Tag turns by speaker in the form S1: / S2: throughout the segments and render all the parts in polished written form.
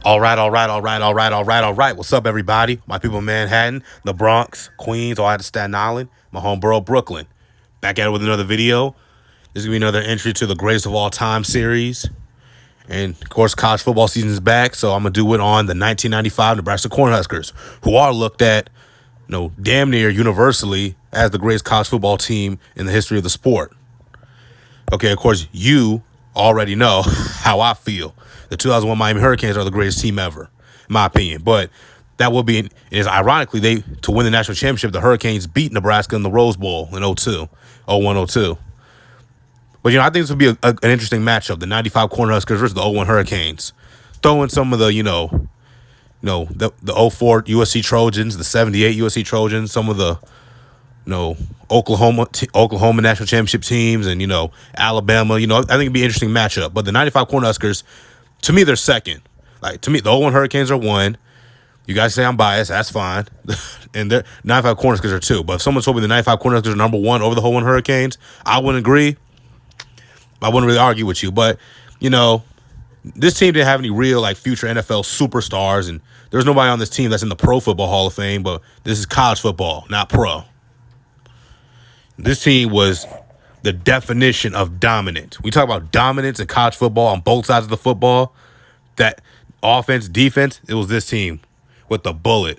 S1: All right. What's up, everybody? My people in Manhattan, the Bronx, Queens, all out of Staten Island, my home borough, Brooklyn. Back at it with another video. This is going to be another entry to the Greatest of All Time series. And, of course, college football season is back, so I'm going to do it on the 1995 Nebraska Cornhuskers, who are looked at, damn near universally as the greatest college football team in the history of the sport. Okay, of course, you already know how I feel. The 2001 Miami Hurricanes are the greatest team ever, in my opinion. But that will be, is ironically, to win the national championship, the Hurricanes beat Nebraska in the Rose Bowl in 01-02. But, I think this would be an interesting matchup, the 95 Cornhuskers versus the 01 Hurricanes. Throw in some of the, the 04 USC Trojans, the 78 USC Trojans, some of the Oklahoma national championship teams, and Alabama. I think it'd be an interesting matchup. But the 95 Cornhuskers, to me, they're second. Like, to me, the 01 Hurricanes are one. You guys say I'm biased, that's fine. And the 95 Cornhuskers are two. But if someone told me the 95 Cornhuskers are number one over the 01 Hurricanes, I wouldn't agree. I wouldn't really argue with you. But this team didn't have any real future NFL superstars, and there's nobody on this team that's in the Pro Football Hall of Fame. But this is college football, not pro. This team was the definition of dominant. We talk about dominance in college football on both sides of the football. That offense, defense, it was this team with the bullet.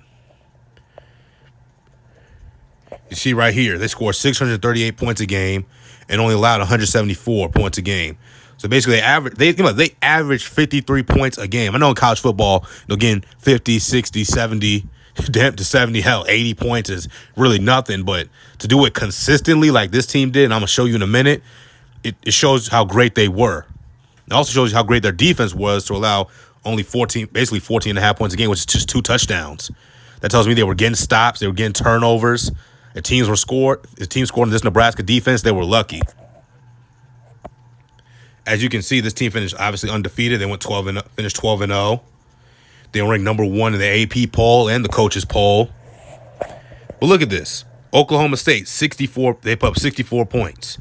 S1: You see right here, they scored 638 points a game and only allowed 174 points a game. So basically, they averaged 53 points a game. I know in college football, getting 50, 60, 70, damn to 70, hell, 80 points is really nothing. But to do it consistently like this team did, and I'm going to show you in a minute, it shows how great they were. It also shows you how great their defense was to allow only 14 and a half points a game, which is just 2 touchdowns. That tells me they were getting stops, they were getting turnovers. If teams scored in this Nebraska defense, they were lucky. As you can see, this team finished obviously undefeated. They finished 12-0. They were ranked number 1 in the AP poll and the coaches poll. But look at this. Oklahoma State, 64. They put up 64 points.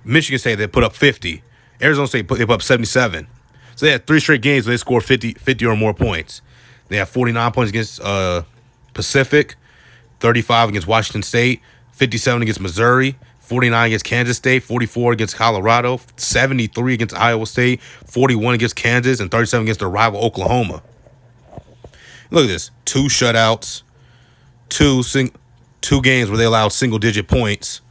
S1: Michigan State, they put up 50. Arizona State, they put up 77. So they had 3 straight games where they scored 50 or more points. They have 49 points against Pacific, 35 against Washington State, 57 against Missouri, 49 against Kansas State, 44 against Colorado, 73 against Iowa State, 41 against Kansas, and 37 against their rival Oklahoma. Look at this. 2 shutouts, two games where they allowed single-digit points,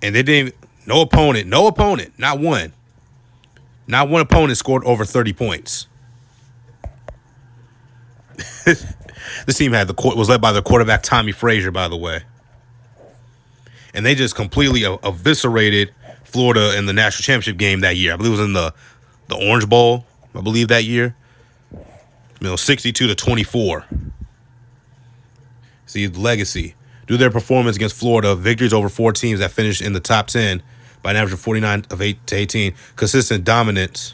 S1: and they didn't. No opponent, not one opponent scored over 30 points. This team was led by the quarterback Tommy Frazier, by the way. And they just completely eviscerated Florida in the national championship game that year. I believe it was in the Orange Bowl, I believe, that year. 62-24. See, the legacy. Due to their performance against Florida, victories over 4 teams that finished in the top 10 by an average of 49 of 8-18. Consistent dominance.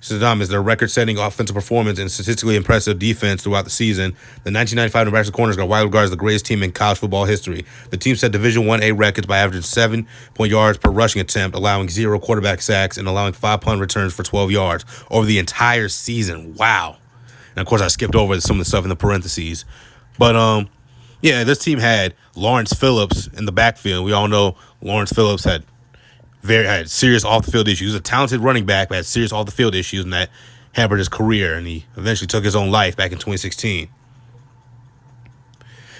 S1: Their record-setting offensive performance and statistically impressive defense throughout the season. The 1995 Nebraska Cornhuskers are widely regarded as the greatest team in college football history. The team set Division I-A records by averaging 7 yards per rushing attempt, allowing 0 quarterback sacks, and allowing 5 punt returns for 12 yards over the entire season. Wow. And, of course, I skipped over some of the stuff in the parentheses. But, this team had Lawrence Phillips in the backfield. We all know Lawrence Phillips had serious off-the-field issues. He was a talented running back, but had serious off-the-field issues, and that hampered his career, and he eventually took his own life back in 2016.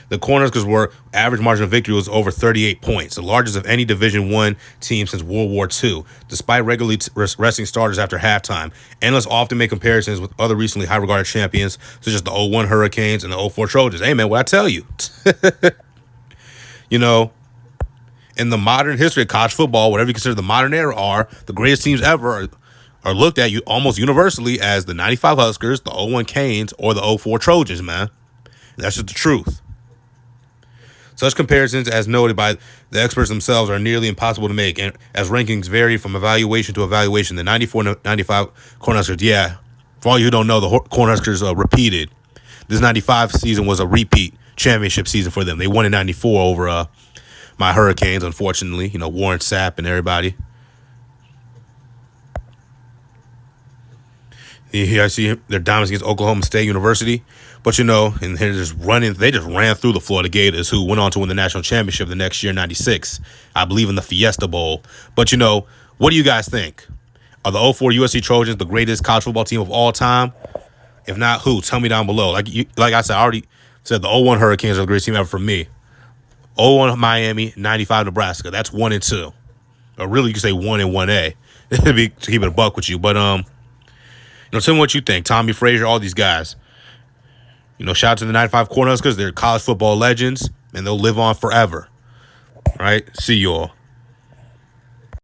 S1: The Cornhuskers were average margin of victory was over 38 points, the largest of any Division I team since World War II, despite regularly resting starters after halftime. Analysts often make comparisons with other recently high-regarded champions, such as the 01 Hurricanes and the 04 Trojans. Hey, man, what I tell you? In the modern history of college football, whatever you consider the modern era the greatest teams ever are looked at almost universally as the 95 Huskers, the 01 Canes, or the 04 Trojans, man. And that's just the truth. Such comparisons, as noted by the experts themselves, are nearly impossible to make, and as rankings vary from evaluation to evaluation. The 94-95 Cornhuskers, for all you who don't know, the Cornhuskers repeated. This 95 season was a repeat championship season for them. They won in 94 over my Hurricanes, unfortunately. Warren Sapp and everybody. I see their diamonds against Oklahoma State University. But, and they're just running. They just ran through the Florida Gators, who went on to win the national championship the next year, 96, I believe, in the Fiesta Bowl. But, what do you guys think? Are the 04 USC Trojans the greatest college football team of all time? If not, who? Tell me down below. Like I said, I already said the 01 Hurricanes are the greatest team ever for me. 01 Miami, 95 Nebraska. That's 1 and 2. Or really, you could say 1 and 1A to keep it a buck with you. But, tell me what you think. Tommy Frazier, all these guys. Shout out to the 95 Cornhuskers. They're college football legends, and they'll live on forever. All right? See you all.